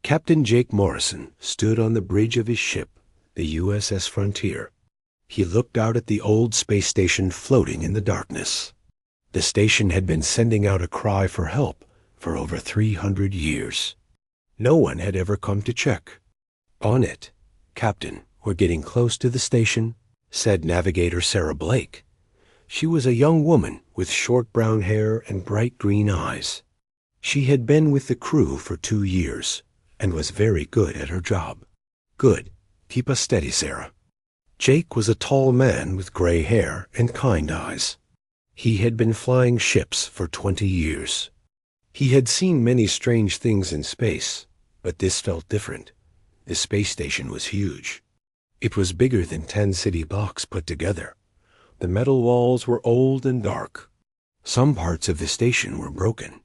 Captain Jake Morrison stood on the bridge of his ship, the USS Frontier. He looked out at the old space station floating in the darkness. The station had been sending out a cry for help for over 300 years. No one had ever come to check. On it, "Captain, we're getting close to the station," said Navigator Sarah Blake. She was a young woman with short brown hair and bright green eyes. She had been with the crew for 2 years and was very good at her job. "Good. Keep us steady, Sarah." Jake was a tall man with gray hair and kind eyes. He had been flying ships for 20 years. He had seen many strange things in space, but this felt different. The space station was huge. It was bigger than 10 city blocks put together. The metal walls were old and dark. Some parts of the station were broken,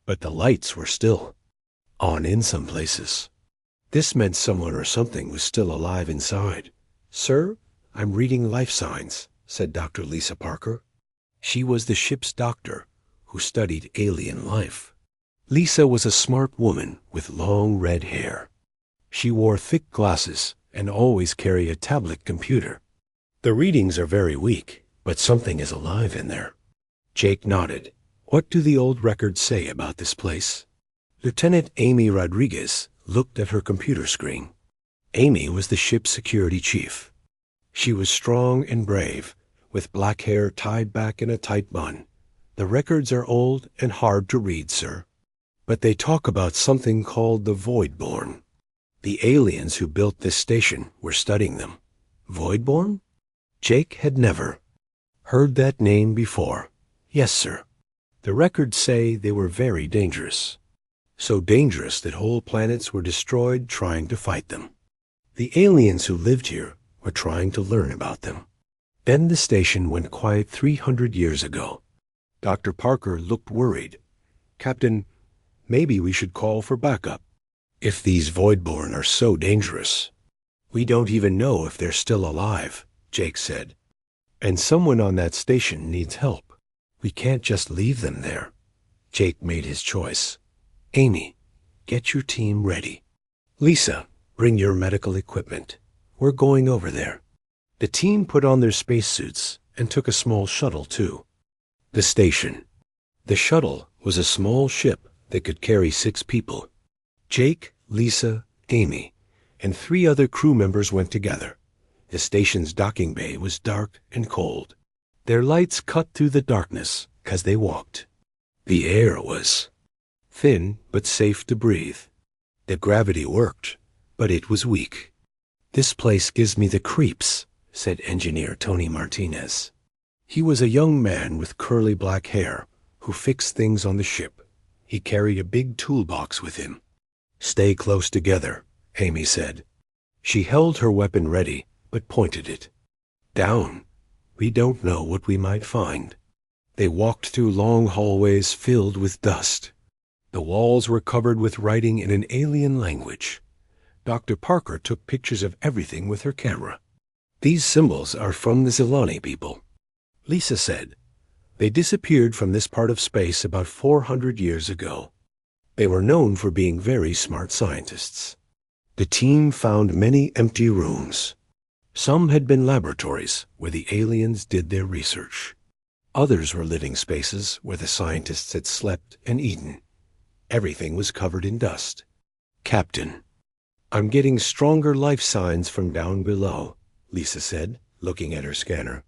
but the lights were still on in some places. This meant someone or something was still alive inside. "Sir, I'm reading life signs," said Dr. Lisa Parker. She was the ship's doctor who studied alien life. Lisa was a smart woman with long red hair. She wore thick glasses and always carried a tablet computer. "The readings are very weak, but something is alive in there." Jake nodded. "What do the old records say about this place?" Lieutenant Amy Rodriguez looked at her computer screen. Amy was the ship's security chief. She was strong and brave, with black hair tied back in a tight bun. "The records are old and hard to read, sir. But they talk about something called the Voidborn. The aliens who built this station were studying them." "Voidborn?" Jake had never heard that name before. "Yes, sir. The records say they were very dangerous. So dangerous that whole planets were destroyed trying to fight them. The aliens who lived here were trying to learn about them. Then the station went quiet 300 years ago." Dr. Parker looked worried. "Captain, maybe we should call for backup. If these Voidborn are so dangerous, we don't even know if they're still alive," Jake said. "And someone on that station needs help. We can't just leave them there." Jake made his choice. "Amy, get your team ready. Lisa, bring your medical equipment. We're going over there." The team put on their spacesuits and took a small shuttle, too. The station. The shuttle was a small ship that could carry 6 people. Jake, Lisa, Amy, and 3 other crew members went together. The station's docking bay was dark and cold. Their lights cut through the darkness as they walked. The air was thin but safe to breathe. The gravity worked, but it was weak. "This place gives me the creeps," said engineer Tony Martinez. He was a young man with curly black hair who fixed things on the ship. He carried a big toolbox with him. "Stay close together," Amy said. She held her weapon ready, but pointed it down. "We don't know what we might find." They walked through long hallways filled with dust. The walls were covered with writing in an alien language. Dr. Parker took pictures of everything with her camera. "These symbols are from the Zilani people," Lisa said. "They disappeared from this part of space about 400 years ago. They were known for being very smart scientists." The team found many empty rooms. Some had been laboratories where the aliens did their research. Others were living spaces where the scientists had slept and eaten. Everything was covered in dust. "Captain, I'm getting stronger life signs from down below," Lisa said, looking at her scanner.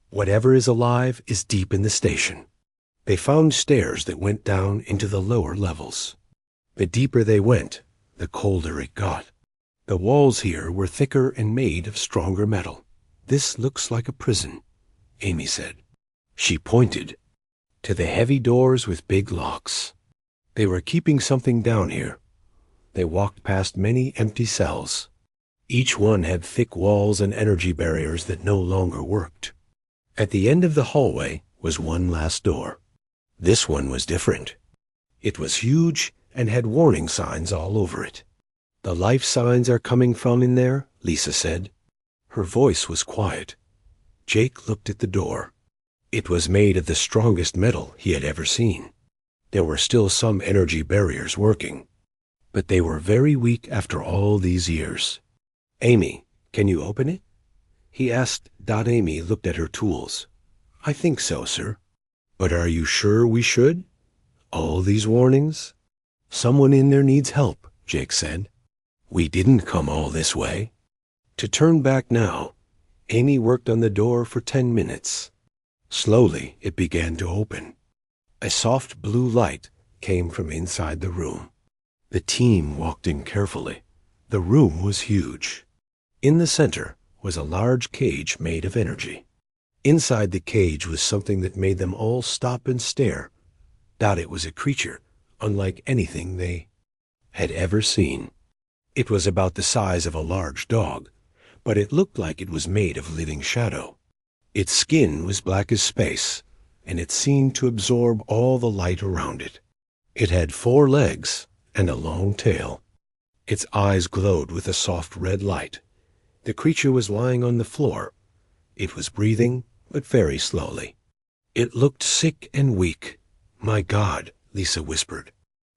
"Whatever is alive is deep in the station." They found stairs that went down into the lower levels. The deeper they went, the colder it got. The walls here were thicker and made of stronger metal. "This looks like a prison," Amy said. She pointed to the heavy doors with big locks. They were keeping something down here. They walked past many empty cells. Each one had thick walls and energy barriers that no longer worked. At the end of the hallway was one last door. This one was different. It was huge and had warning signs all over it. "The life signs are coming from in there," Lisa said. Her voice was quiet. Jake looked at the door. It was made of the strongest metal he had ever seen. There were still some energy barriers working. but they were very weak after all these years. "Amy, can you open it?" he asked. Amy looked at her tools. "I think so, sir." "But are you sure we should? All these warnings?" "Someone in there needs help," Jake said. "We didn't come all this way." To turn back now, Amy worked on the door for 10 minutes. Slowly, it began to open. A soft blue light came from inside the room. The team walked in carefully. The room was huge. In the center was a large cage made of energy. Inside the cage was something that made them all stop and stare. It was a creature unlike anything they had ever seen. It was about the size of a large dog, but it looked like it was made of living shadow. Its skin was black as space, and it seemed to absorb all the light around it. It had 4 legs and a long tail. Its eyes glowed with a soft red light. The creature was lying on the floor. It was breathing, but very slowly. It looked sick and weak. "My God," Lisa whispered.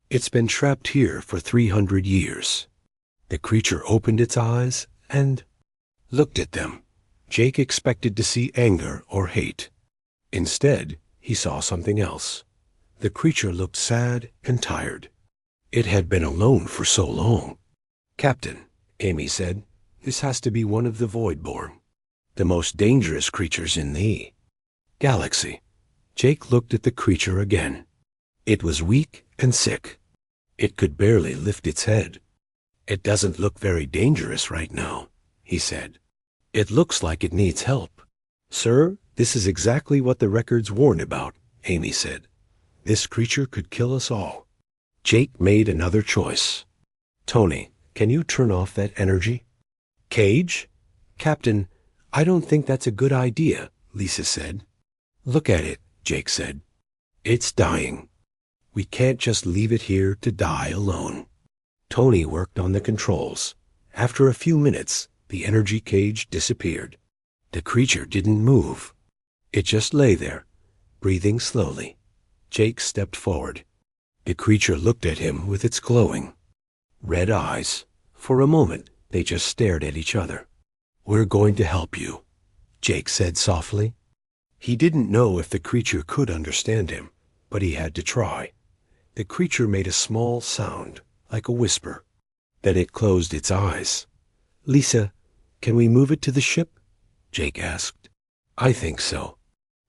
"It's been trapped here for 300 years. The creature opened its eyes and looked at them. Jake expected to see anger or hate. Instead, he saw something else. The creature looked sad and tired. It had been alone for so long. "Captain," Amy said, "this has to be one of the Voidborn, the most dangerous creatures in the galaxy." Jake looked at the creature again. It was weak and sick. It could barely lift its head. "It doesn't look very dangerous right now," he said. "It looks like it needs help." "Sir, this is exactly what the records warn about," Amy said. "This creature could kill us all." Jake made another choice. "Tony, can you turn off that energy?" "Cage?" "Captain, I don't think that's a good idea," Lisa said. "Look at it," Jake said. "It's dying. We can't just leave it here to die alone." Tony worked on the controls. After a few minutes, the energy cage disappeared. The creature didn't move. It just lay there, breathing slowly. Jake stepped forward. The creature looked at him with its glowing red eyes. For a moment, they just stared at each other. "We're going to help you," Jake said softly. He didn't know if the creature could understand him, but he had to try. The creature made a small sound, like a whisper. Then it closed its eyes. "Lisa, can we move it to the ship?" Jake asked. "I think so.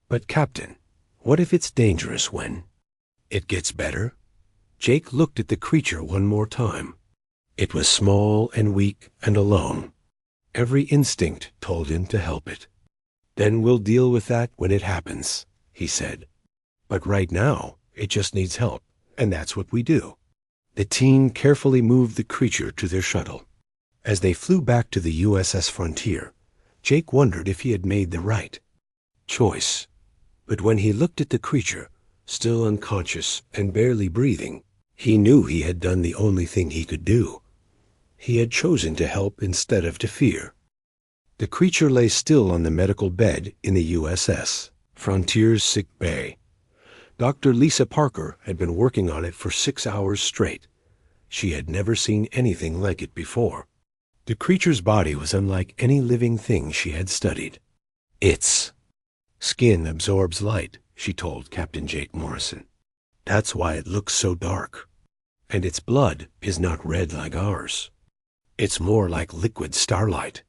But Captain, what if it's dangerous when it gets better?" Jake looked at the creature one more time. It was small and weak and alone. Every instinct told him to help it. "Then we'll deal with that when it happens," he said. "But right now, it just needs help, and that's what we do." The team carefully moved the creature to their shuttle. As they flew back to the USS Frontier, Jake wondered if he had made the right choice. But when he looked at the creature, still unconscious and barely breathing, he knew he had done the only thing he could do. He had chosen to help instead of to fear. The creature lay still on the medical bed in the USS Frontier's sick bay. Dr. Lisa Parker had been working on it for 6 hours straight. She had never seen anything like it before. The creature's body was unlike any living thing she had studied. "Its skin absorbs light," she told Captain Jake Morrison. "That's why it looks so dark. And its blood is not red like ours. It's more like liquid starlight."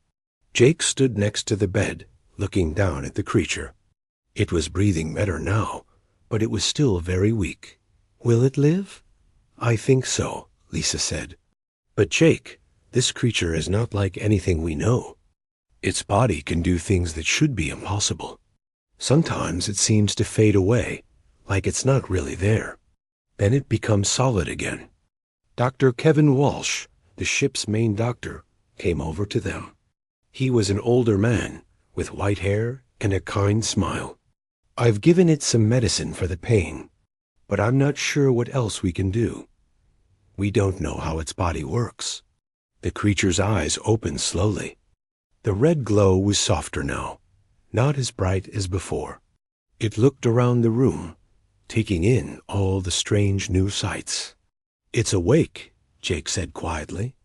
Jake stood next to the bed, looking down at the creature. It was breathing better now, but it was still very weak. "Will it live?" "I think so," Lisa said. "But Jake, this creature is not like anything we know. Its body can do things that should be impossible. Sometimes it seems to fade away, like it's not really there. Then it becomes solid again." Dr. Kevin Walsh, the ship's main doctor, came over to them. He was an older man, with white hair and a kind smile. "I've given it some medicine for the pain, but I'm not sure what else we can do. We don't know how its body works." The creature's eyes opened slowly. The red glow was softer now, not as bright as before. It looked around the room, taking in all the strange new sights. "It's awake," Jake said quietly.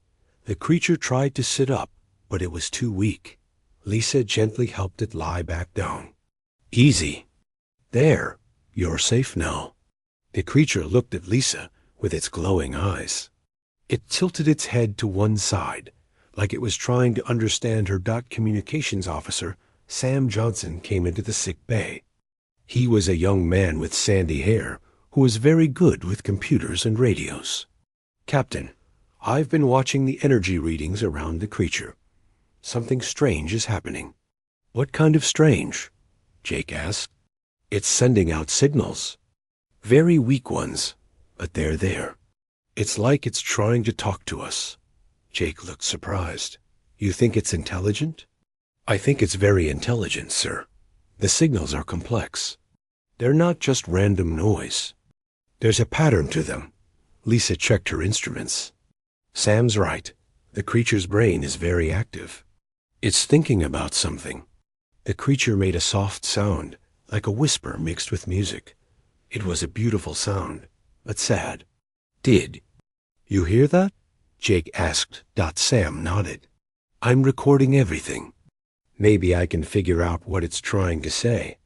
The creature tried to sit up, but it was too weak. Lisa gently helped it lie back down. Easy. There, you're safe now. The creature looked at Lisa with its glowing eyes. It tilted its head to one side, like it was trying to understand her. Communications officer, Sam Johnson, came into the sick bay. He was a young man with sandy hair who was very good with computers and radios. Captain, I've been watching the energy readings around the creature. Something strange is happening. What kind of strange? Jake asked. It's sending out signals. Very weak ones, but they're there. It's like it's trying to talk to us. Jake looked surprised. You think it's intelligent? I think it's very intelligent, sir. The signals are complex. They're not just random noise. There's a pattern to them. Lisa checked her instruments. Sam's right. The creature's brain is very active. It's thinking about something. The creature made a soft sound, like a whisper mixed with music. It was a beautiful sound, but sad. Did you hear that? Jake asked. Sam nodded. I'm recording everything. Maybe I can figure out what it's trying to say.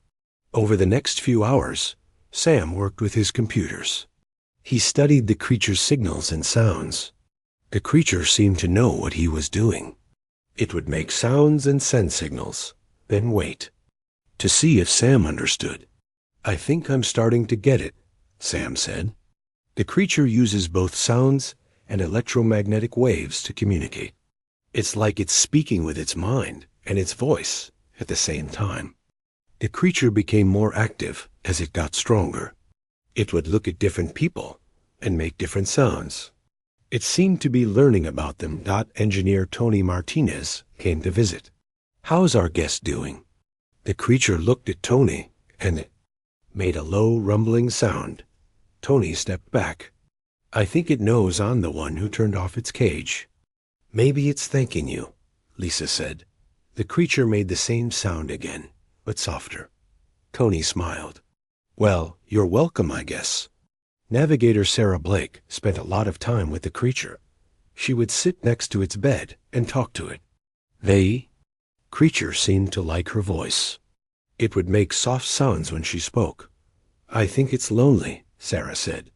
Over the next few hours, Sam worked with his computers. He studied the creature's signals and sounds. The creature seemed to know what he was doing. It would make sounds and send signals, then wait, to see if Sam understood. I think I'm starting to get it, Sam said. The creature uses both sounds and electromagnetic waves to communicate. It's like it's speaking with its mind and its voice at the same time. The creature became more active as it got stronger. It would look at different people and make different sounds. It seemed to be learning about them. Engineer Tony Martinez came to visit. How's our guest doing? The creature looked at Tony and made a low rumbling sound. Tony stepped back. I think it knows I'm the one who turned off its cage. Maybe it's thanking you, Lisa said. The creature made the same sound again, but softer. Tony smiled. Well, you're welcome, I guess. Navigator Sarah Blake spent a lot of time with the creature. She would sit next to its bed and talk to it. Creature seemed to like her voice. It would make soft sounds when she spoke. I think it's lonely, Sarah said.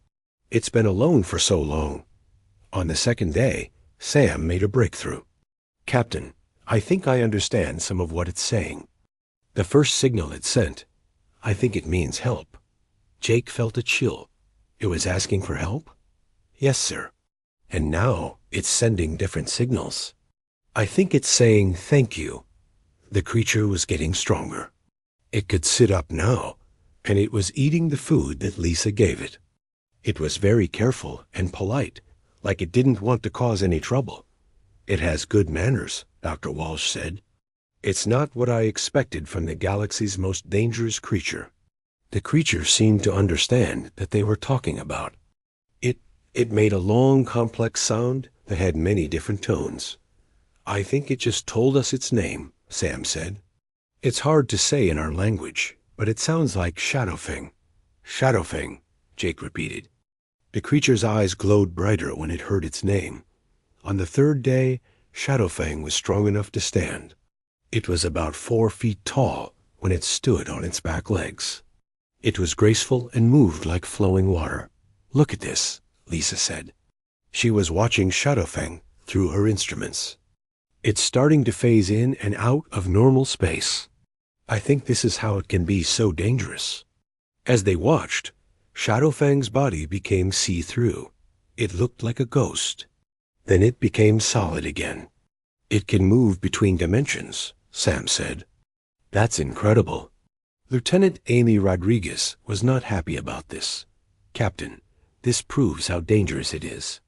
It's been alone for so long. On the second day, Sam made a breakthrough. Captain, I think I understand some of what it's saying. The first signal it sent, I think it means help. Jake felt a chill. It was asking for help? Yes, sir. And now it's sending different signals. I think it's saying thank you. The creature was getting stronger. It could sit up now, and it was eating the food that Lisa gave it. It was very careful and polite, like it didn't want to cause any trouble. It has good manners, Dr. Walsh said. It's not what I expected from the galaxy's most dangerous creature. The creature seemed to understand that they were talking about. It made a long, complex sound that had many different tones. I think it just told us its name, Sam said. It's hard to say in our language, but it sounds like Shadowfang. Shadowfang, Jake repeated. The creature's eyes glowed brighter when it heard its name. On the third day, Shadowfang was strong enough to stand. It was about 4 feet tall when it stood on its back legs. It was graceful and moved like flowing water. Look at this, Lisa said. She was watching Shadowfang through her instruments. It's starting to phase in and out of normal space. I think this is how it can be so dangerous. As they watched, Shadowfang's body became see-through. It looked like a ghost. Then it became solid again. It can move between dimensions, Sam said. That's incredible. Lieutenant Amy Rodriguez was not happy about this. Captain, this proves how dangerous it is.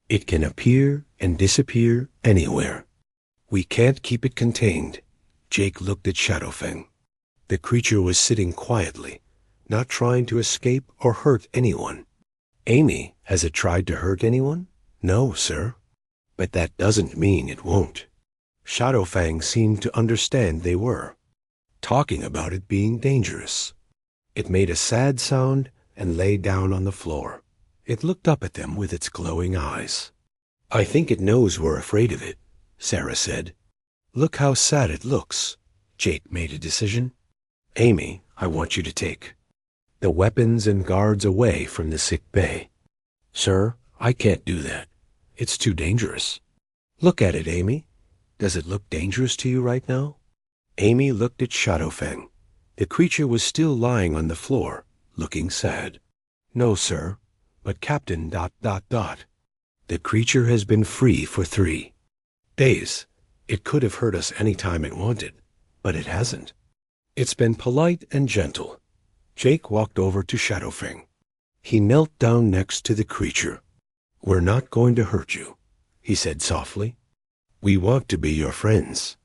It can appear and disappear anywhere. We can't keep it contained. Jake looked at Shadowfang. The creature was sitting quietly, not trying to escape or hurt anyone. Amy, has it tried to hurt anyone? No, sir. But that doesn't mean it won't. Shadowfang seemed to understand they were talking about it being dangerous. It made a sad sound and lay down on the floor. It looked up at them with its glowing eyes. I think it knows we're afraid of it, Sarah said. Look how sad it looks. Jake made a decision. Amy, I want you to take the weapons and guards away from the sick bay. Sir, I can't do that. It's too dangerous. Look at it, Amy. Does it look dangerous to you right now? Amy looked at Shadowfang. The creature was still lying on the floor, looking sad. No, sir, but Captain ... The creature has been free for 3 days. It could have hurt us any time it wanted, but it hasn't. It's been polite and gentle. Jake walked over to Shadowfang. He knelt down next to the creature. We're not going to hurt you, he said softly. We want to be your friends.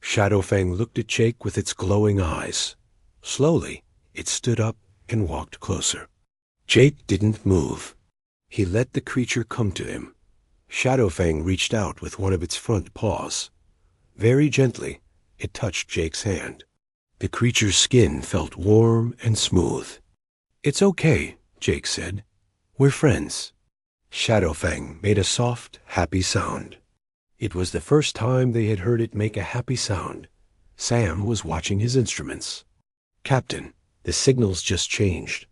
Shadowfang looked at Jake with its glowing eyes. Slowly, it stood up and walked closer. Jake didn't move. He let the creature come to him. Shadowfang reached out with one of its front paws. Very gently, it touched Jake's hand. The creature's skin felt warm and smooth. It's okay, Jake said. We're friends. Shadowfang made a soft, happy sound. It was the first time they had heard it make a happy sound. Sam was watching his instruments. Captain, the signal's just changed.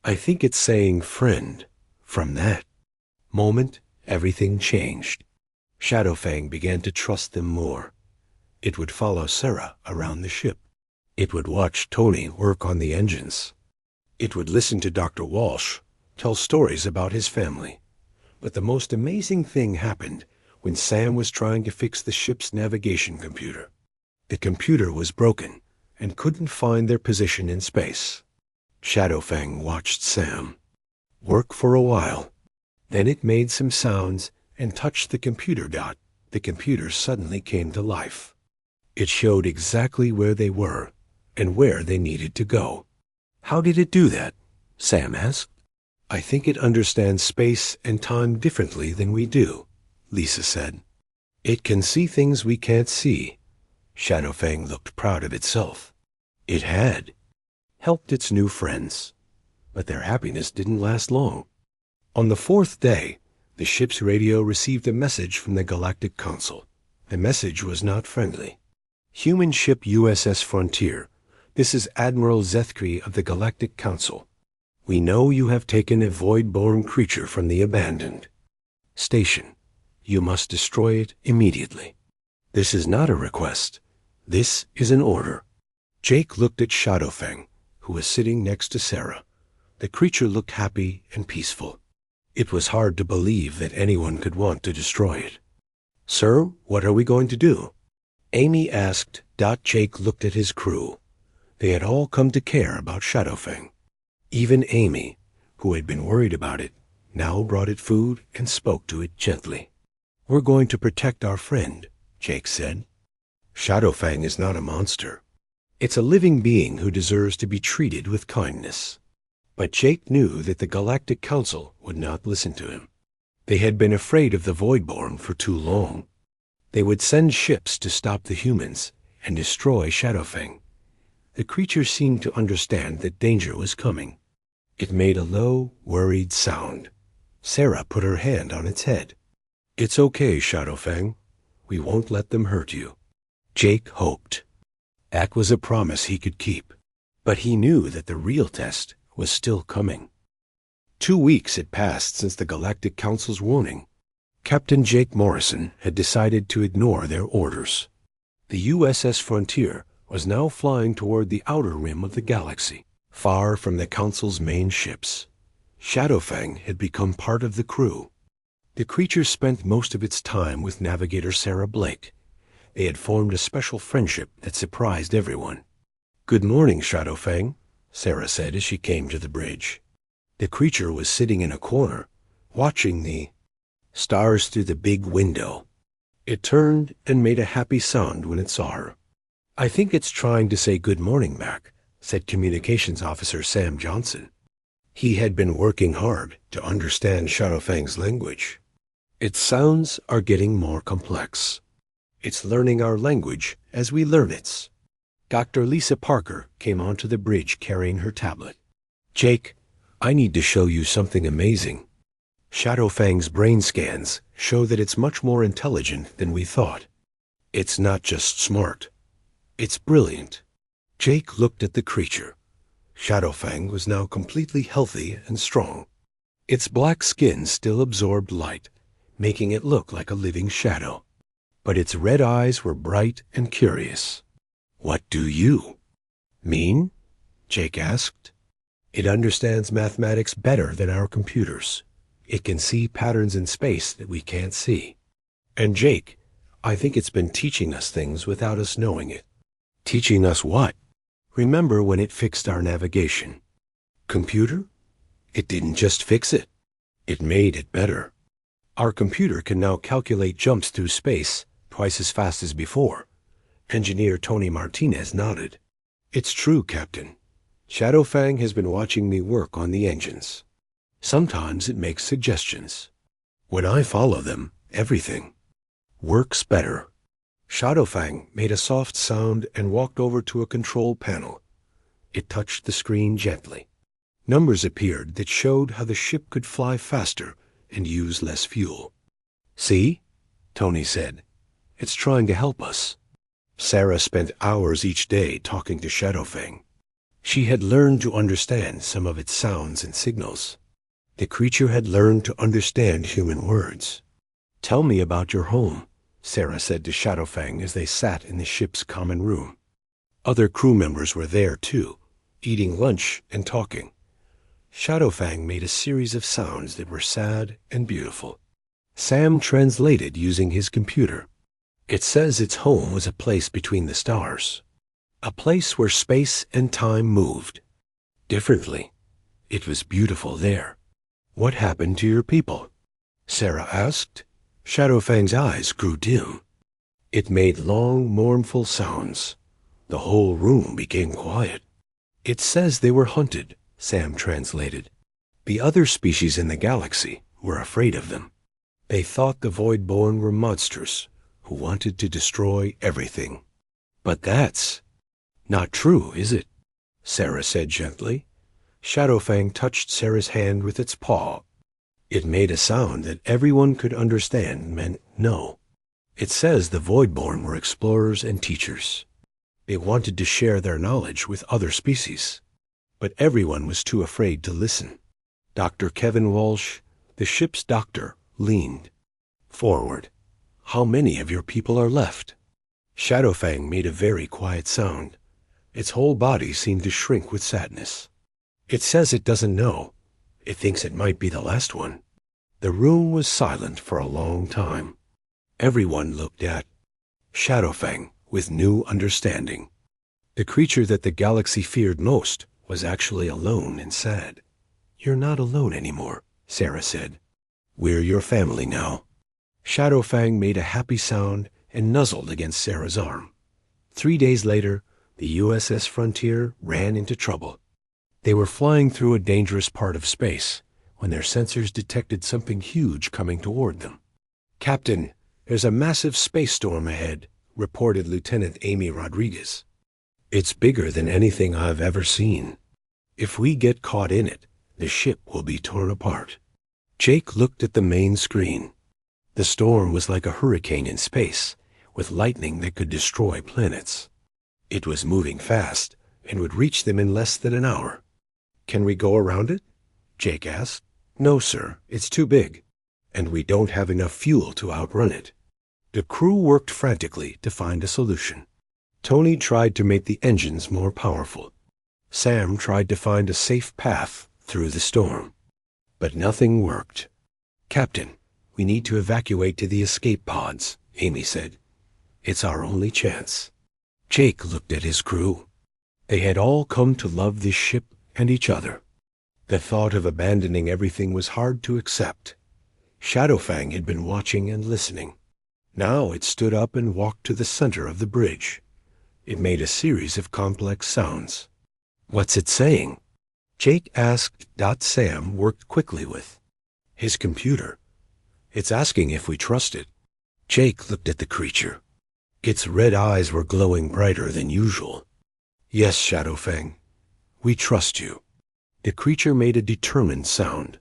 I think it's saying friend. From that moment, everything changed. Shadowfang began to trust them more. It would follow Sarah around the ship. It would watch Tony work on the engines. It would listen to Dr. Walsh tell stories about his family. But the most amazing thing happened when Sam was trying to fix the ship's navigation computer. The computer was broken and couldn't find their position in space. Shadowfang watched Sam work for a while. Then it made some sounds and touched the computer dot. The computer suddenly came to life. It showed exactly where they were and where they needed to go. How did it do that? Sam asked. I think it understands space and time differently than we do, Lisa said. It can see things we can't see. Shadowfang looked proud of itself. It had helped its new friends. But their happiness didn't last long. On the 4th day, the ship's radio received a message from the Galactic Council. The message was not friendly. Human ship USS Frontier, this is Admiral Zethkri of the Galactic Council. We know you have taken a void-born creature from the abandoned station. You must destroy it immediately. This is not a request. This is an order. Jake looked at Shadowfang, who was sitting next to Sarah. The creature looked happy and peaceful. It was hard to believe that anyone could want to destroy it. Sir, what are we going to do? Amy asked. Jake looked at his crew. They had all come to care about Shadowfang. Even Amy, who had been worried about it, now brought it food and spoke to it gently. We're going to protect our friend, Jake said. Shadowfang is not a monster. It's a living being who deserves to be treated with kindness. But Jake knew that the Galactic Council would not listen to him. They had been afraid of the Voidborn for too long. They would send ships to stop the humans and destroy Shadowfang. The creature seemed to understand that danger was coming. It made a low, worried sound. Sarah put her hand on its head. It's okay, Shadowfang. We won't let them hurt you. Jake hoped. That was a promise he could keep. But he knew that the real test was still coming. 2 weeks had passed since the Galactic Council's warning. Captain Jake Morrison had decided to ignore their orders. The USS Frontier was now flying toward the outer rim of the galaxy, far from the Council's main ships. Shadowfang had become part of the crew. The creature spent most of its time with Navigator Sarah Blake. They had formed a special friendship that surprised everyone. Good morning, Shadowfang, Sarah said as she came to the bridge. The creature was sitting in a corner, watching the stars through the big window. It turned and made a happy sound when it saw her. I think it's trying to say good morning back, said Communications Officer Sam Johnson. He had been working hard to understand Shadowfang's language. Its sounds are getting more complex. It's learning our language as we learn its. Dr. Lisa Parker came onto the bridge carrying her tablet. Jake, I need to show you something amazing. Shadowfang's brain scans show that it's much more intelligent than we thought. It's not just smart. It's brilliant. Jake looked at the creature. Shadowfang was now completely healthy and strong. Its black skin still absorbed light, making it look like a living shadow. But its red eyes were bright and curious. "What do you mean?" Jake asked. "It understands mathematics better than our computers. It can see patterns in space that we can't see. And Jake, I think it's been teaching us things without us knowing it." "Teaching us what?" "Remember when it fixed our navigation?" "Computer? It didn't just fix it. It made it better. Our computer can now calculate jumps through space twice as fast as before." Engineer Tony Martinez nodded. "It's true, Captain. Shadowfang has been watching me work on the engines. Sometimes it makes suggestions. When I follow them, everything works better." Shadowfang made a soft sound and walked over to a control panel. It touched the screen gently. Numbers appeared that showed how the ship could fly faster and use less fuel. "See?" Tony said. "It's trying to help us." Sarah spent hours each day talking to Shadowfang. She had learned to understand some of its sounds and signals. The creature had learned to understand human words. "Tell me about your home," Sarah said to Shadowfang as they sat in the ship's common room. Other crew members were there too, eating lunch and talking. Shadowfang made a series of sounds that were sad and beautiful. Sam translated using his computer. "It says its home was a place between the stars, a place where space and time moved differently. It was beautiful there." "What happened to your people?" Sarah asked. Shadowfang's eyes grew dim. It made long, mournful sounds. The whole room became quiet. "It says they were hunted," Sam translated. "The other species in the galaxy were afraid of them. They thought the Voidborn were monsters who wanted to destroy everything." "But that's not true, is it?" Sarah said gently. Shadowfang touched Sarah's hand with its paw. It made a sound that everyone could understand meant no. "It says the Voidborn were explorers and teachers. They wanted to share their knowledge with other species. But everyone was too afraid to listen." Dr. Kevin Walsh, the ship's doctor, leaned forward. "How many of your people are left?" Shadowfang made a very quiet sound. Its whole body seemed to shrink with sadness. "It says it doesn't know. It thinks it might be the last one." The room was silent for a long time. Everyone looked at Shadowfang with new understanding. The creature that the galaxy feared most was actually alone and sad. "You're not alone anymore," Sarah said. "We're your family now." Shadowfang made a happy sound and nuzzled against Sarah's arm. 3 days later, the USS Frontier ran into trouble. They were flying through a dangerous part of space when their sensors detected something huge coming toward them. "Captain, there's a massive space storm ahead," reported Lieutenant Amy Rodriguez. "It's bigger than anything I've ever seen. If we get caught in it, the ship will be torn apart." Jake looked at the main screen. The storm was like a hurricane in space, with lightning that could destroy planets. It was moving fast and would reach them in less than an hour. "Can we go around it?" Jake asked. "No, sir, it's too big, and we don't have enough fuel to outrun it." The crew worked frantically to find a solution. Tony tried to make the engines more powerful. Sam tried to find a safe path through the storm. But nothing worked. "Captain, we need to evacuate to the escape pods," Amy said. "It's our only chance." Jake looked at his crew. They had all come to love this ship and each other. The thought of abandoning everything was hard to accept. Shadowfang had been watching and listening. Now it stood up and walked to the center of the bridge. It made a series of complex sounds. "What's it saying?" Jake asked. Sam worked quickly with his computer. "It's asking if we trust it." Jake looked at the creature. Its red eyes were glowing brighter than usual. "Yes, Shadowfang, we trust you." The creature made a determined sound.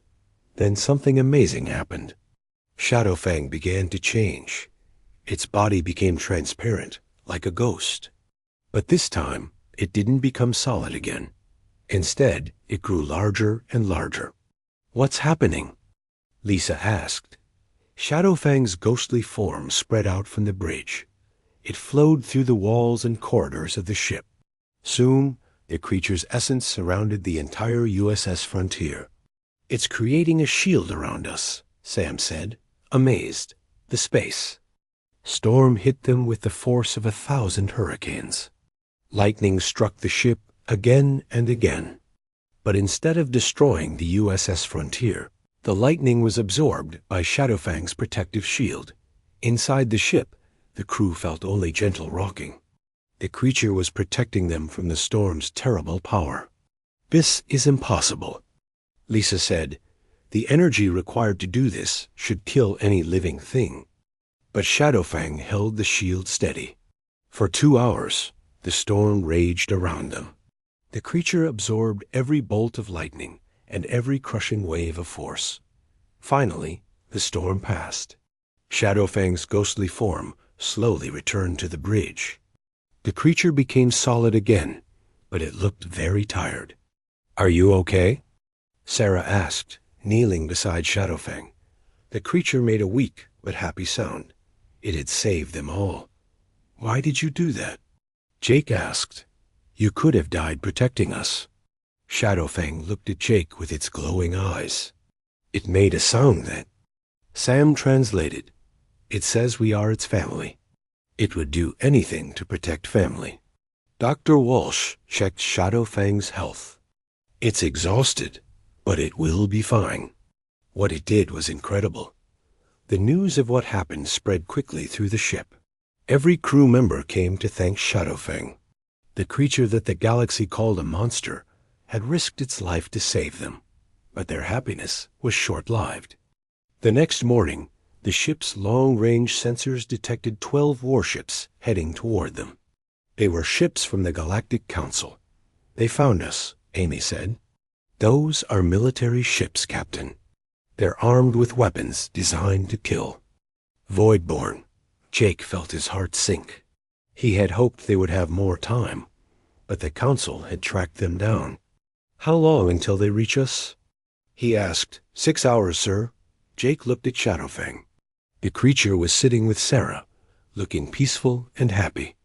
Then something amazing happened. Shadowfang began to change. Its body became transparent, like a ghost. But this time, it didn't become solid again. Instead, it grew larger and larger. "What's happening?" Lisa asked. Shadowfang's ghostly form spread out from the bridge. It flowed through the walls and corridors of the ship. Soon, the creature's essence surrounded the entire USS Frontier. "It's creating a shield around us," Sam said, amazed. "The space." Storm hit them with the force of 1,000 hurricanes. Lightning struck the ship again and again. But instead of destroying the USS Frontier, the lightning was absorbed by Shadowfang's protective shield. Inside the ship, the crew felt only gentle rocking. The creature was protecting them from the storm's terrible power. "This is impossible," Lisa said. "The energy required to do this should kill any living thing." But Shadowfang held the shield steady. For 2 hours, the storm raged around them. The creature absorbed every bolt of lightning and every crushing wave of force. Finally, the storm passed. Shadowfang's ghostly form slowly returned to the bridge. The creature became solid again, but it looked very tired. "Are you okay?" Sarah asked, kneeling beside Shadowfang. The creature made a weak but happy sound. It had saved them all. "Why did you do that?" Jake asked. "You could have died protecting us." Shadowfang looked at Jake with its glowing eyes. "It made a sound then." Sam translated. "It says we are its family. It would do anything to protect family." Dr. Walsh checked Shadowfang's health. "It's exhausted, but it will be fine." What it did was incredible. The news of what happened spread quickly through the ship. Every crew member came to thank Shadowfang. The creature that the galaxy called a monster had risked its life to save them, but their happiness was short-lived. The next morning, the ship's long-range sensors detected 12 warships heading toward them. They were ships from the Galactic Council. "They found us," Amy said. "Those are military ships, Captain. They're armed with weapons designed to kill." Voidborn. Jake felt his heart sink. He had hoped they would have more time, but the Council had tracked them down. "How long until they reach us?" he asked. 6 hours, sir." Jake looked at Shadowfang. The creature was sitting with Sarah, looking peaceful and happy.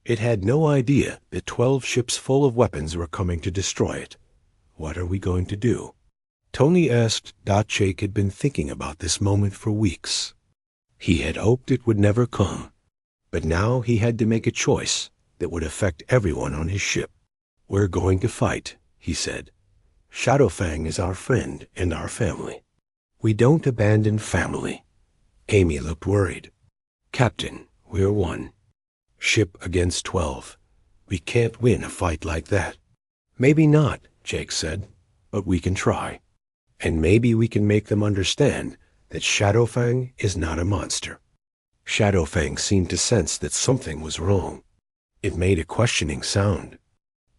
It had no idea that 12 ships full of weapons were coming to destroy it. "What are we going to do?" Tony asked. Jake had been thinking about this moment for weeks. He had hoped it would never come, but now he had to make a choice that would affect everyone on his ship. "We're going to fight," he said. "Shadowfang is our friend and our family. We don't abandon family." Amy looked worried. "Captain, we're one. Ship against 12. We can't win a fight like that." "Maybe not," Jake said, "but we can try. And maybe we can make them understand that Shadowfang is not a monster." Shadowfang seemed to sense that something was wrong. It made a questioning sound.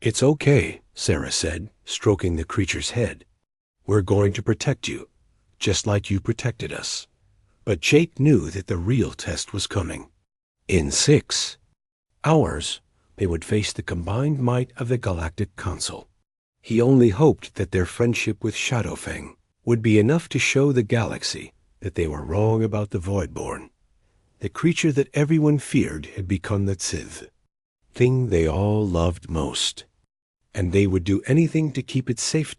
"It's okay," Sarah said, stroking the creature's head. "We're going to protect you, just like you protected us." But Jake knew that the real test was coming. In 6 hours, they would face the combined might of the Galactic Council. He only hoped that their friendship with Shadowfang would be enough to show the galaxy that they were wrong about the Voidborn. The creature that everyone feared had become the thing they all loved most. And they would do anything to keep it safe.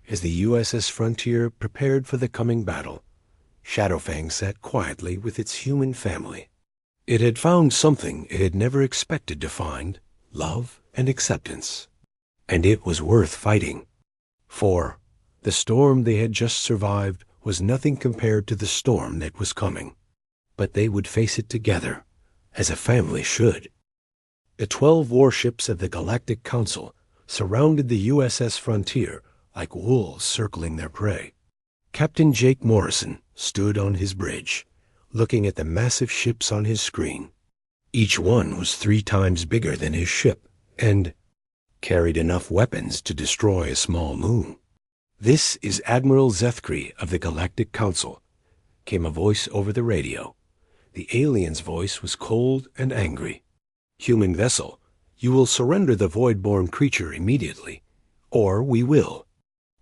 As the USS Frontier prepared for the coming battle, Shadowfang sat quietly with its human family. It had found something it had never expected to find: love and acceptance. And it was worth fighting. For the storm they had just survived was nothing compared to the storm that was coming. But they would face it together, as a family should. The 12 warships of the Galactic Council surrounded the USS Frontier like wolves circling their prey. Captain Jake Morrison stood on his bridge, looking at the massive ships on his screen. Each one was 3 times bigger than his ship, and carried enough weapons to destroy a small moon. "This is Admiral Zethkry of the Galactic Council," came a voice over the radio. The alien's voice was cold and angry. "Human vessel, you will surrender the void-born creature immediately, or we will.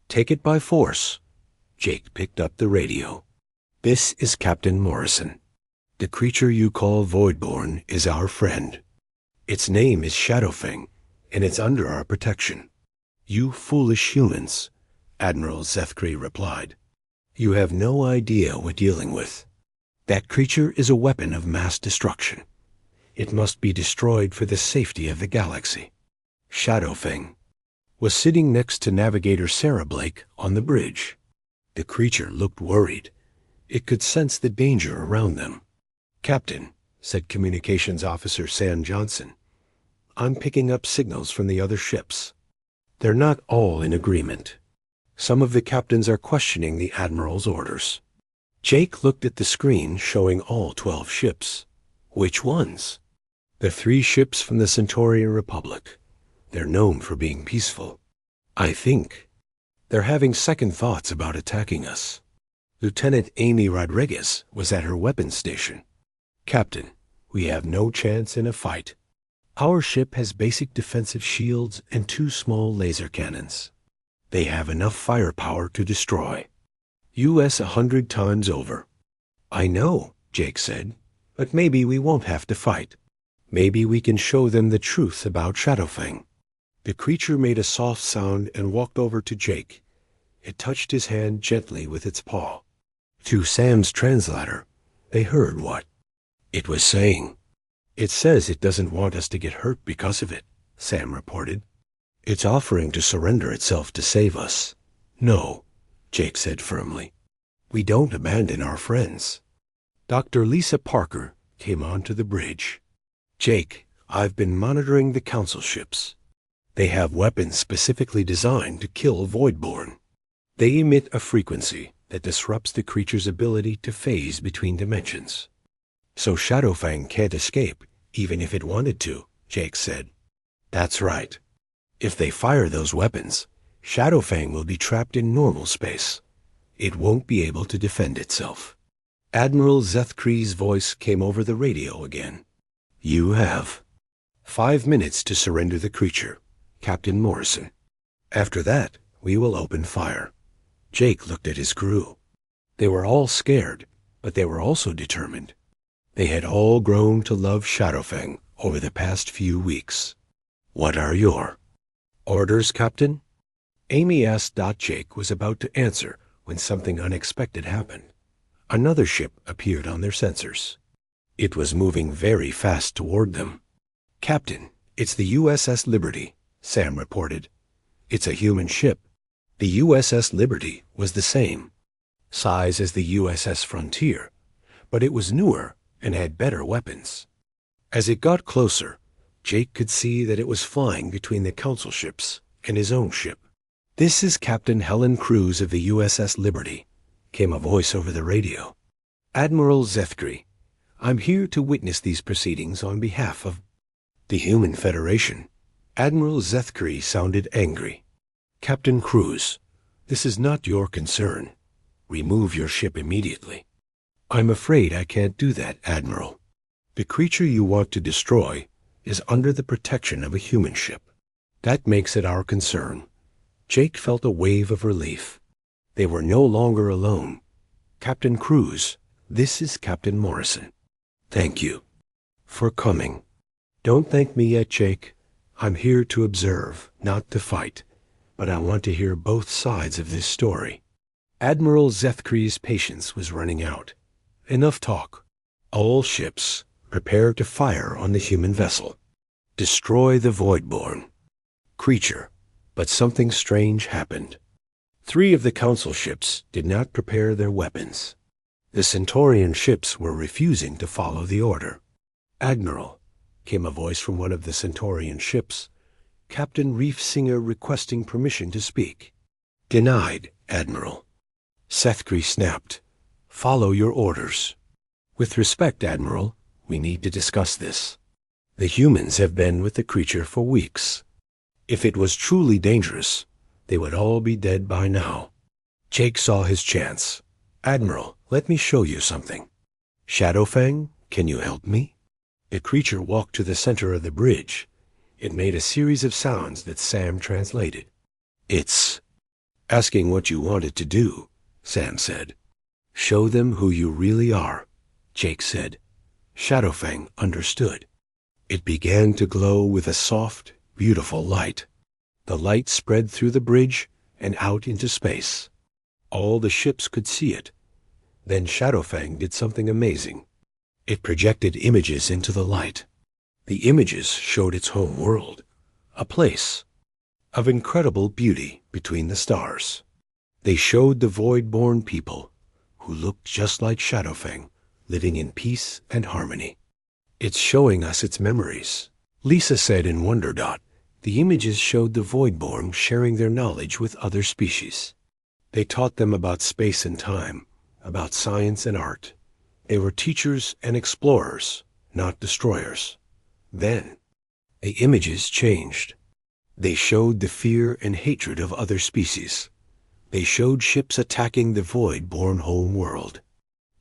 Take it by force." Jake picked up the radio. "This is Captain Morrison. The creature you call void-born is our friend. Its name is Shadowfang, and it's under our protection." "You foolish humans," Admiral Zethkry replied. "You have no idea what dealing with. That creature is a weapon of mass destruction. It must be destroyed for the safety of the galaxy." Shadowfang was sitting next to Navigator Sarah Blake on the bridge. The creature looked worried. It could sense the danger around them. "Captain," said Communications Officer Sam Johnson, "I'm picking up signals from the other ships. They're not all in agreement. Some of the captains are questioning the Admiral's orders." Jake looked at the screen showing all 12 ships. "Which ones?" "The 3 ships from the Centaurian Republic. They're known for being peaceful. I think they're having second thoughts about attacking us." Lieutenant Amy Rodriguez was at her weapons station. "Captain, we have no chance in a fight. Our ship has basic defensive shields and 2 small laser cannons. They have enough firepower to destroy US 100 times over." "I know," Jake said, "but maybe we won't have to fight. Maybe we can show them the truth about Shadowfang." The creature made a soft sound and walked over to Jake. It touched his hand gently with its paw. To Sam's translator, they heard what it was saying. "It says it doesn't want us to get hurt because of it," Sam reported. "It's offering to surrender itself to save us." "No," Jake said firmly. "We don't abandon our friends." Dr. Lisa Parker came onto the bridge. "Jake, I've been monitoring the Council ships. They have weapons specifically designed to kill Voidborn. They emit a frequency that disrupts the creature's ability to phase between dimensions. So Shadowfang can't escape, even if it wanted to," Jake said. "That's right. If they fire those weapons, Shadowfang will be trapped in normal space. It won't be able to defend itself." Admiral Zethkry's voice came over the radio again. "You have 5 minutes to surrender the creature, Captain Morrison. After that, we will open fire." Jake looked at his crew. They were all scared, but they were also determined. They had all grown to love Shadowfang over the past few weeks. "What are your orders, Captain?" Amy asked. Jake was about to answer when something unexpected happened. Another ship appeared on their sensors. It was moving very fast toward them. "Captain, it's the USS Liberty," Sam reported. "It's a human ship." The USS Liberty was the same size as the USS Frontier, but it was newer and had better weapons. As it got closer, Jake could see that it was flying between the Council ships and his own ship. "This is Captain Helen Cruz of the USS Liberty," came a voice over the radio. "Admiral Zethkry, I'm here to witness these proceedings on behalf of the Human Federation." Admiral Zethkry sounded angry. "Captain Cruz, this is not your concern. Remove your ship immediately." "I'm afraid I can't do that, Admiral. The creature you want to destroy is under the protection of a human ship. That makes it our concern." Jake felt a wave of relief. They were no longer alone. "Captain Cruz, this is Captain Morrison. Thank you for coming." "Don't thank me yet, Jake. I'm here to observe, not to fight, but I want to hear both sides of this story." Admiral Zethkry's patience was running out. "Enough talk. All ships, prepare to fire on the human vessel. Destroy the Voidborn creature." But something strange happened. 3 of the Council ships did not prepare their weapons. The Centaurian ships were refusing to follow the order. "Admiral," came a voice from one of the Centaurian ships. "Captain Reef Singer requesting permission to speak." "Denied, Admiral." Zethkry snapped. "Follow your orders." "With respect, Admiral, we need to discuss this. The humans have been with the creature for weeks. If it was truly dangerous, they would all be dead by now. Jake saw his chance. "Admiral, let me show you something." "Shadowfang, can you help me?" The creature walked to the center of the bridge. It made a series of sounds that Sam translated. "It's asking what you want it to do," Sam said. "Show them who you really are," Jake said. Shadowfang understood. It began to glow with a soft, beautiful light. The light spread through the bridge and out into space. All the ships could see it. Then Shadowfang did something amazing. It projected images into the light. The images showed its home world, a place of incredible beauty between the stars. They showed the void-born people, who looked just like Shadowfang, living in peace and harmony. "It's showing us its memories," Lisa said in Wonderdot. The images showed the void-born sharing their knowledge with other species. They taught them about space and time, about science and art. They were teachers and explorers, not destroyers. Then, the images changed. They showed the fear and hatred of other species. They showed ships attacking the void-born home world.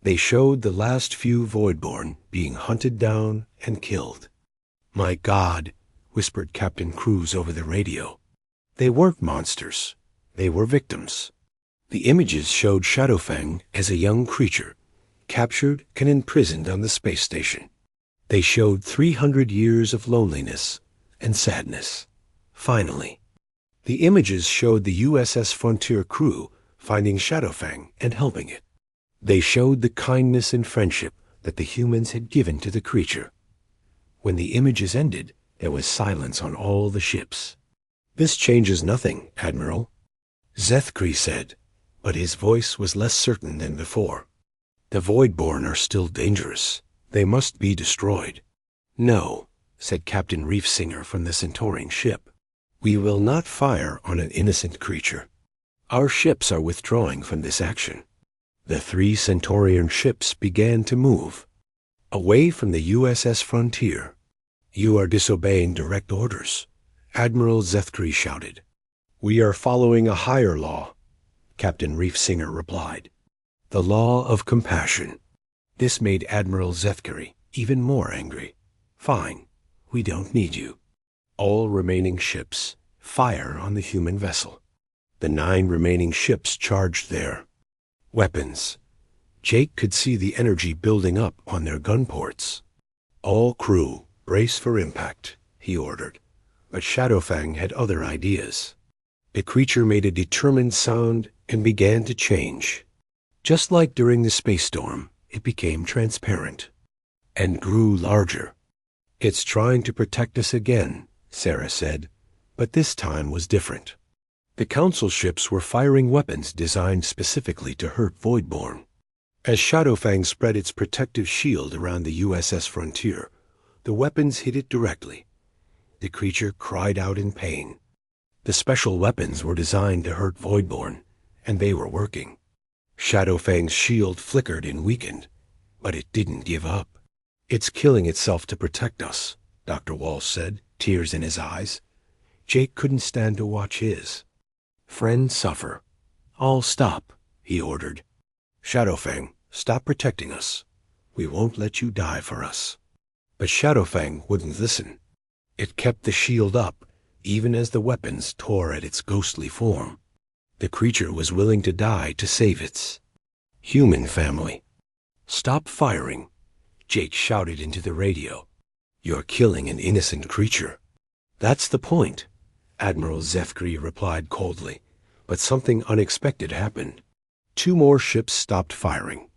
They showed the last few void-born being hunted down and killed. "My God," whispered Captain Cruz over the radio. They weren't monsters. They were victims. The images showed Shadowfang as a young creature, captured and imprisoned on the space station. They showed 300 years of loneliness and sadness. Finally, the images showed the USS Frontier crew finding Shadowfang and helping it. They showed the kindness and friendship that the humans had given to the creature. When the images ended, there was silence on all the ships. "This changes nothing, Admiral," Zethkri said, but his voice was less certain than before. "The Voidborn are still dangerous. They must be destroyed." "No," said Captain Reefsinger from the Centaurian ship. "We will not fire on an innocent creature. Our ships are withdrawing from this action." The 3 Centaurian ships began to move away from the USS Frontier. "You are disobeying direct orders," Admiral Zethkri shouted. "We are following a higher law," Captain Reefsinger replied. "The law of compassion." This made Admiral Zethkri even more angry. "Fine, we don't need you. All remaining ships, fire on the human vessel." The 9 remaining ships charged there. Weapons. Jake could see the energy building up on their gun ports. "All crew, brace for impact," he ordered. But Shadowfang had other ideas. The creature made a determined sound and began to change. Just like during the space storm, it became transparent and grew larger. "It's trying to protect us again," Sarah said, but this time was different. The Council ships were firing weapons designed specifically to hurt Voidborn. As Shadowfang spread its protective shield around the USS Frontier, the weapons hit it directly. The creature cried out in pain. The special weapons were designed to hurt Voidborn, and they were working. Shadowfang's shield flickered and weakened, but it didn't give up. "It's killing itself to protect us," Dr. Walsh said, tears in his eyes. Jake couldn't stand to watch his friend suffer. "I'll stop," he ordered. "Shadowfang, stop protecting us. We won't let you die for us." But Shadowfang wouldn't listen. It kept the shield up, even as the weapons tore at its ghostly form. The creature was willing to die to save its human family. "Stop firing," Jake shouted into the radio. "You're killing an innocent creature." "That's the point," Admiral Zethkri replied coldly, but something unexpected happened. 2 more ships stopped firing.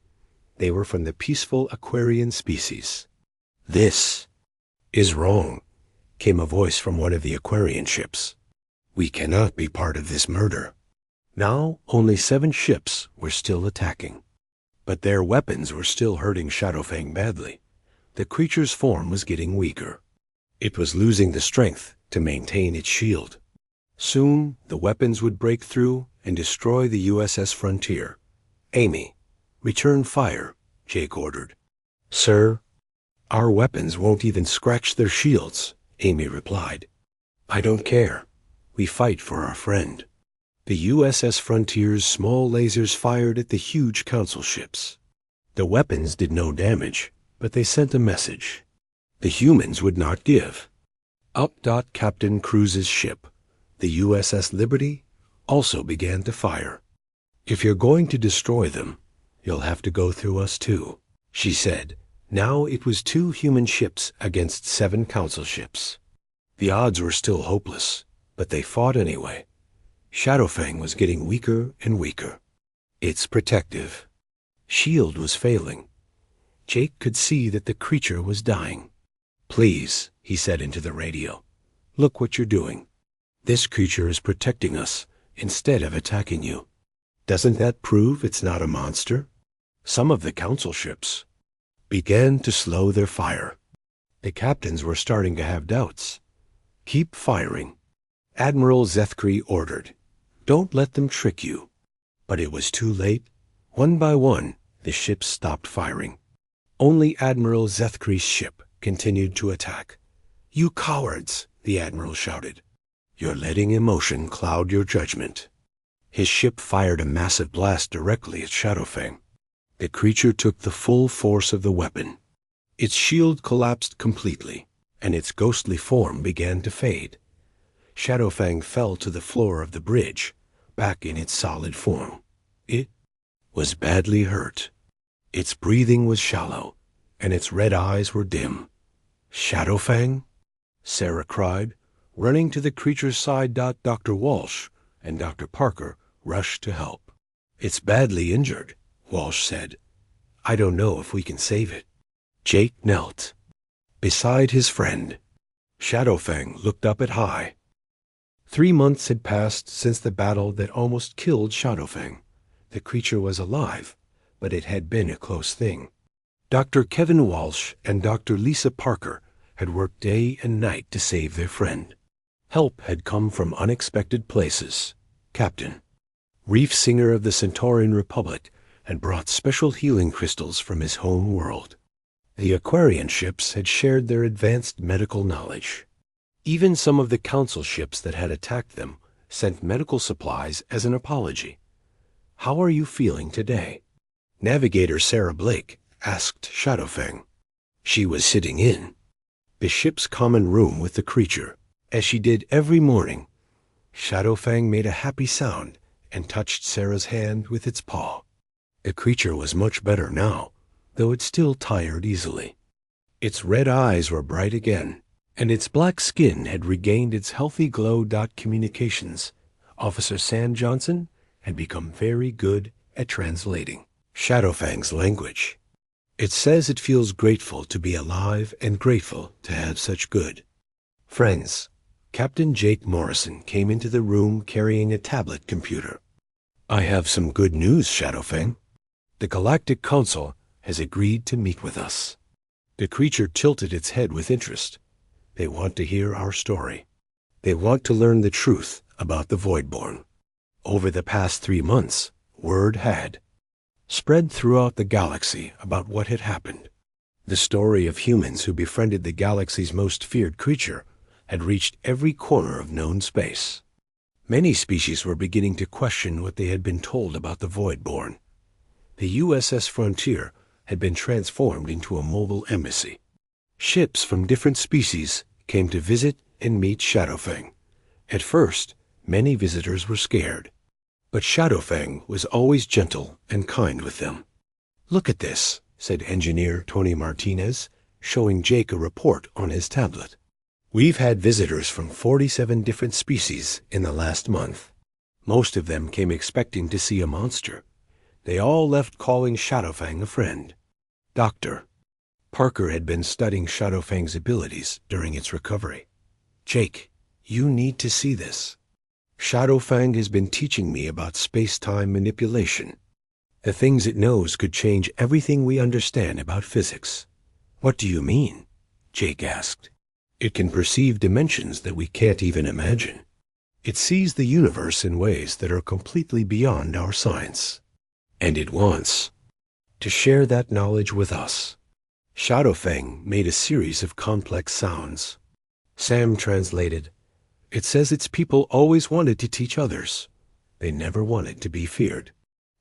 They were from the peaceful Aquarian species. "This is wrong," came a voice from one of the Aquarian ships. "We cannot be part of this murder." Now only 7 ships were still attacking. But their weapons were still hurting Shadowfang badly. The creature's form was getting weaker. It was losing the strength to maintain its shield. Soon the weapons would break through and destroy the USS Frontier. "Amy, return fire," Jake ordered. "Sir, our weapons won't even scratch their shields," Amy replied. "I don't care. We fight for our friend." The USS Frontier's small lasers fired at the huge council ships. The weapons did no damage, but they sent a message. The humans would not give. Up. Captain Cruz's ship, the USS Liberty, also began to fire. "If you're going to destroy them, you'll have to go through us too," she said. Now it was 2 human ships against 7 council ships. The odds were still hopeless, but they fought anyway. Shadowfang was getting weaker and weaker. Its protective shield was failing. Jake could see that the creature was dying. "Please," he said into the radio, "look what you're doing. This creature is protecting us instead of attacking you. Doesn't that prove it's not a monster?" Some of the council ships began to slow their fire. The captains were starting to have doubts. "Keep firing," Admiral Zethkri ordered. "Don't let them trick you." But it was too late. One by one, the ships stopped firing. Only Admiral Zethkri's ship continued to attack. "You cowards," the admiral shouted. "You're letting emotion cloud your judgment." His ship fired a massive blast directly at Shadowfang. The creature took the full force of the weapon. Its shield collapsed completely, and its ghostly form began to fade. Shadowfang fell to the floor of the bridge, back in its solid form. It was badly hurt. Its breathing was shallow, and its red eyes were dim. "Shadowfang?" Sarah cried, running to the creature's side. Dr. Walsh and Dr. Parker rushed to help. "It's badly injured," Walsh said. "I don't know if we can save it." Jake knelt beside his friend. Shadowfang looked up at high. 3 months had passed since the battle that almost killed Shadowfang. The creature was alive, but it had been a close thing. Dr. Kevin Walsh and Dr. Lisa Parker had worked day and night to save their friend. Help had come from unexpected places. Captain Reef Singer of the Centaurian Republic had brought special healing crystals from his home world. The Aquarian ships had shared their advanced medical knowledge. Even some of the council ships that had attacked them sent medical supplies as an apology. "How are you feeling today?" Navigator Sarah Blake asked Shadowfang. She was sitting in the ship's common room with the creature, as she did every morning. Shadowfang made a happy sound and touched Sarah's hand with its paw. The creature was much better now, though it still tired easily. Its red eyes were bright again, and its black skin had regained its healthy glow. Communications Officer Sam Johnson had become very good at translating Shadowfang's language. "It says it feels grateful to be alive and grateful to have such good friends." Captain Jake Morrison came into the room carrying a tablet computer. "I have some good news, Shadowfang. The Galactic Council has agreed to meet with us." The creature tilted its head with interest. "They want to hear our story. They want to learn the truth about the Voidborn." Over the past 3 months, word had spread throughout the galaxy about what had happened. The story of humans who befriended the galaxy's most feared creature had reached every corner of known space. Many species were beginning to question what they had been told about the Voidborn. The USS Frontier had been transformed into a mobile embassy. Ships from different species came to visit and meet Shadowfang. At first, many visitors were scared, but Shadowfang was always gentle and kind with them. "Look at this," said engineer Tony Martinez, showing Jake a report on his tablet. "We've had visitors from 47 different species in the last month. Most of them came expecting to see a monster. They all left calling Shadowfang a friend." Dr. Parker had been studying Shadowfang's abilities during its recovery. "Jake, you need to see this. Shadowfang has been teaching me about space-time manipulation. The things it knows could change everything we understand about physics." "What do you mean?" Jake asked. "It can perceive dimensions that we can't even imagine. It sees the universe in ways that are completely beyond our science. And it wants to share that knowledge with us." Shadowfang made a series of complex sounds. Sam translated, "It says its people always wanted to teach others. They never wanted to be feared.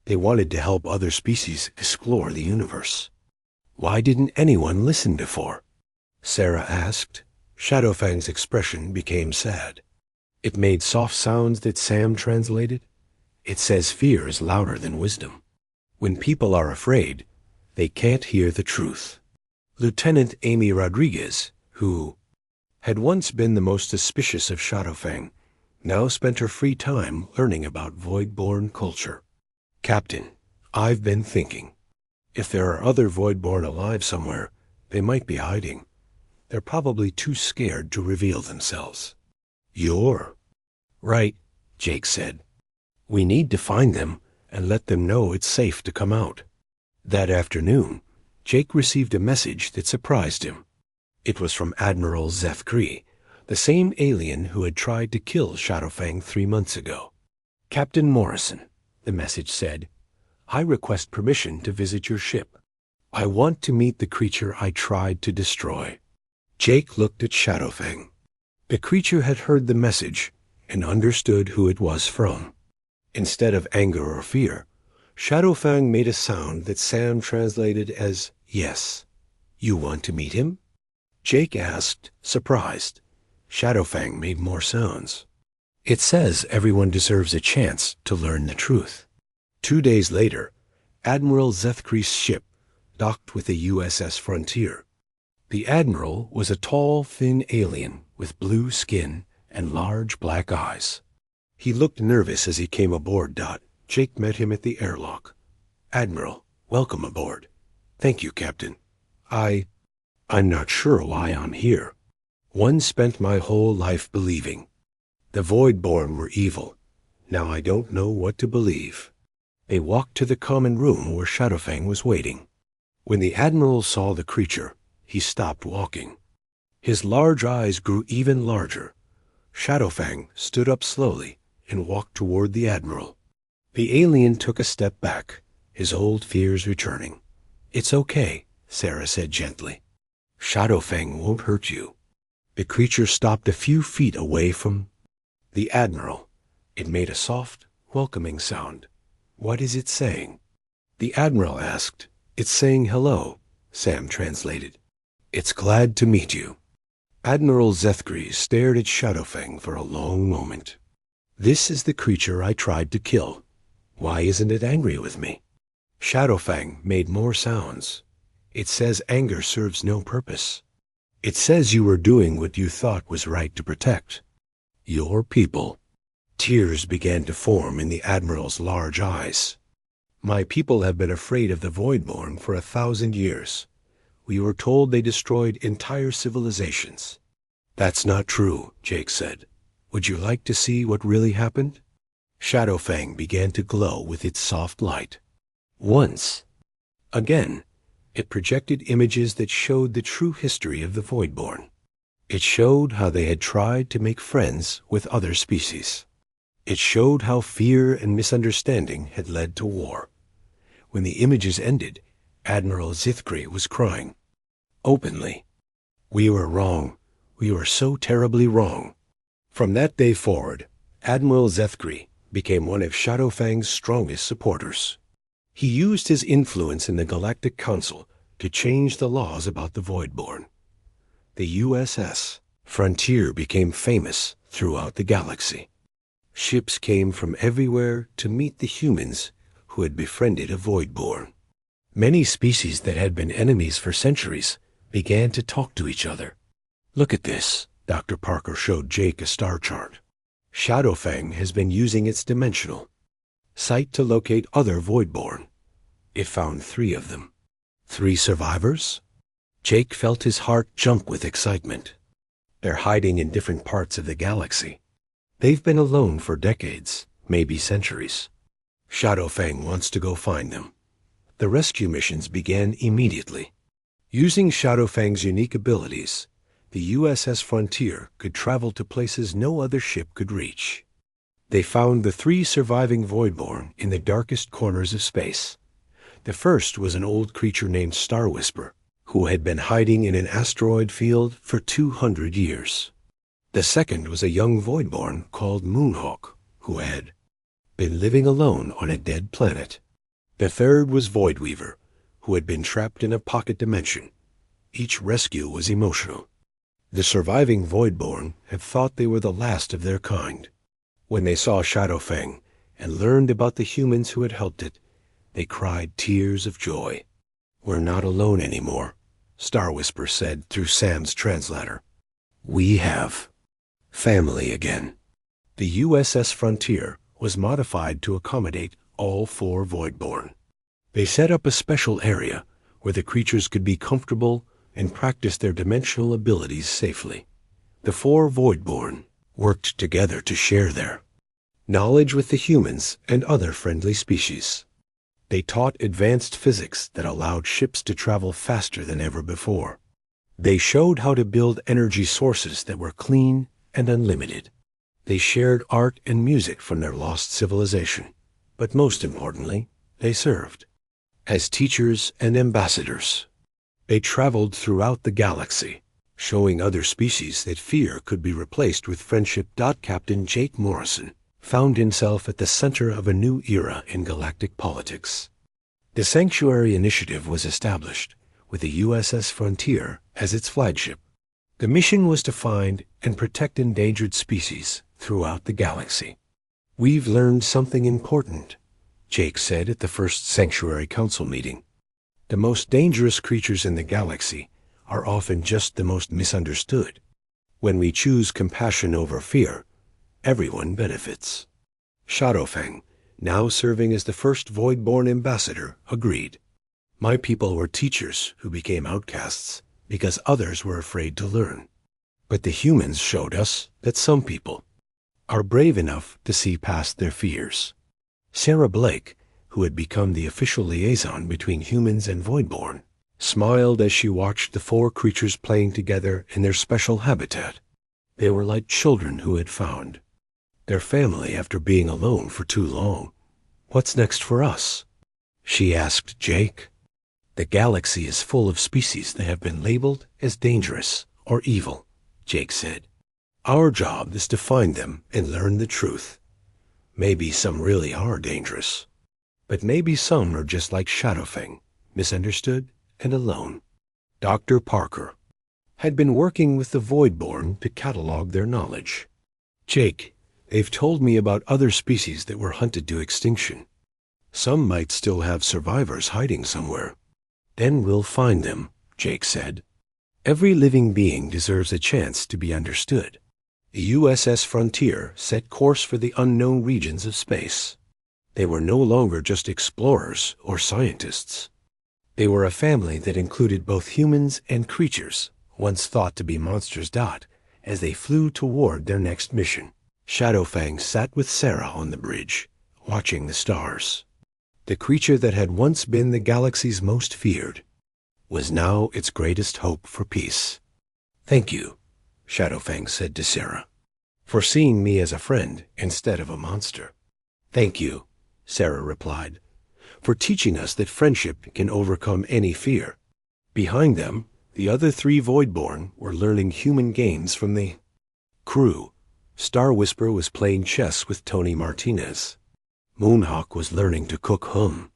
They wanted to help other species explore the universe. Why didn't anyone listen before? Sarah asked. Shadowfang's expression became sad. It made soft sounds that Sam translated. It says fear is louder than wisdom. When people are afraid, they can't hear the truth. Lieutenant Amy Rodriguez, who had once been the most suspicious of Shadowfang, now spent her free time learning about Voidborn culture. Captain, I've been thinking. If there are other Voidborn alive somewhere, they might be hiding. They're probably too scared to reveal themselves. You're right, Jake said. We need to find them and let them know it's safe to come out. That afternoon, Jake received a message that surprised him. It was from Admiral Zefkree, the same alien who had tried to kill Shadowfang 3 months ago. Captain Morrison, the message said, I request permission to visit your ship. I want to meet the creature I tried to destroy. Jake looked at Shadowfang. The creature had heard the message and understood who it was from. Instead of anger or fear, Shadowfang made a sound that Sam translated as yes. You want to meet him? Jake asked, surprised. Shadowfang made more sounds. It says everyone deserves a chance to learn the truth. 2 days later, Admiral Zefkree's ship docked with the USS Frontier. The Admiral was a tall, thin alien with blue skin and large black eyes. He looked nervous as he came aboard. Jake met him at the airlock. Admiral, welcome aboard. Thank you, Captain. I'm not sure why I'm here. One spent my whole life believing. The Voidborn were evil. Now I don't know what to believe. They walked to the common room where Shadowfang was waiting. When the Admiral saw the creature, he stopped walking. His large eyes grew even larger. Shadowfang stood up slowly and walked toward the Admiral. The alien took a step back, his old fears returning. It's okay, Sarah said gently. Shadowfang won't hurt you. The creature stopped a few feet away from the Admiral. It made a soft, welcoming sound. What is it saying? The Admiral asked. It's saying hello, Sam translated. It's glad to meet you. Admiral Zefkree stared at Shadowfang for a long moment. This is the creature I tried to kill. Why isn't it angry with me? Shadowfang made more sounds. It says anger serves no purpose. It says you were doing what you thought was right to protect your people. Tears began to form in the Admiral's large eyes. My people have been afraid of the Voidborn for 1,000 years. We were told they destroyed entire civilizations. That's not true, Jake said. Would you like to see what really happened? Shadowfang began to glow with its soft light. Once, again, it projected images that showed the true history of the Voidborn. It showed how they had tried to make friends with other species. It showed how fear and misunderstanding had led to war. When the images ended, Admiral Zefkree was crying. Openly. We were wrong. We were so terribly wrong. From that day forward, Admiral Zefkree became one of Shadowfang's strongest supporters. He used his influence in the Galactic Council to change the laws about the Voidborn. The USS Frontier became famous throughout the galaxy. Ships came from everywhere to meet the humans who had befriended a Voidborn. Many species that had been enemies for centuries began to talk to each other. Look at this, Dr. Parker showed Jake a star chart. Shadowfang has been using its dimensional sight to locate other Voidborn. It found 3 of them. 3 survivors? Jake felt his heart jump with excitement. They're hiding in different parts of the galaxy. They've been alone for decades, maybe centuries. Shadowfang wants to go find them. The rescue missions began immediately. Using Shadowfang's unique abilities, the USS Frontier could travel to places no other ship could reach. They found the 3 surviving Voidborn in the darkest corners of space. The first was an old creature named Star Whisper, who had been hiding in an asteroid field for 200 years. The second was a young Voidborn called Moonhawk, who had been living alone on a dead planet. The third was Voidweaver, who had been trapped in a pocket dimension. Each rescue was emotional. The surviving Voidborn had thought they were the last of their kind. When they saw Shadowfang and learned about the humans who had helped it, they cried tears of joy. "We're not alone anymore," Star Whisper said through Sam's translator. "We have family again." The USS Frontier was modified to accommodate all 4 Voidborn. They set up a special area where the creatures could be comfortable and practice their dimensional abilities safely. The 4 Voidborn worked together to share their knowledge with the humans and other friendly species. They taught advanced physics that allowed ships to travel faster than ever before. They showed how to build energy sources that were clean and unlimited. They shared art and music from their lost civilization. But most importantly, they served as teachers and ambassadors. They traveled throughout the galaxy, showing other species that fear could be replaced with friendship. Captain Jake Morrison found himself at the center of a new era in galactic politics. The Sanctuary Initiative was established, with the USS Frontier as its flagship. The mission was to find and protect endangered species throughout the galaxy. "We've learned something important," Jake said at the first Sanctuary Council meeting. "The most dangerous creatures in the galaxy are often just the most misunderstood. When we choose compassion over fear, everyone benefits." Shadowfang, now serving as the first Voidborn ambassador, agreed. "My people were teachers who became outcasts because others were afraid to learn. But the humans showed us that some people are brave enough to see past their fears." Sarah Blake, who had become the official liaison between humans and Voidborn, smiled as she watched the 4 creatures playing together in their special habitat. They were like children who had found their family after being alone for too long. "What's next for us?" she asked Jake. "The galaxy is full of species that have been labeled as dangerous or evil," Jake said. "Our job is to find them and learn the truth. Maybe some really are dangerous, but maybe some are just like Shadowfang, misunderstood and alone." Dr. Parker had been working with the Voidborn to catalog their knowledge. "Jake, they've told me about other species that were hunted to extinction. Some might still have survivors hiding somewhere." "Then we'll find them," Jake said. "Every living being deserves a chance to be understood." The USS Frontier set course for the unknown regions of space. They were no longer just explorers or scientists. They were a family that included both humans and creatures, once thought to be monsters. As they flew toward their next mission, Shadowfang sat with Sarah on the bridge, watching the stars. The creature that had once been the galaxy's most feared was now its greatest hope for peace. "Thank you," Shadowfang said to Sarah, "for seeing me as a friend instead of a monster." "Thank you," Sarah replied, "for teaching us that friendship can overcome any fear." Behind them, the other 3 Voidborn were learning human games from the crew. Star Whisper was playing chess with Tony Martinez. Moonhawk was learning to cook hum.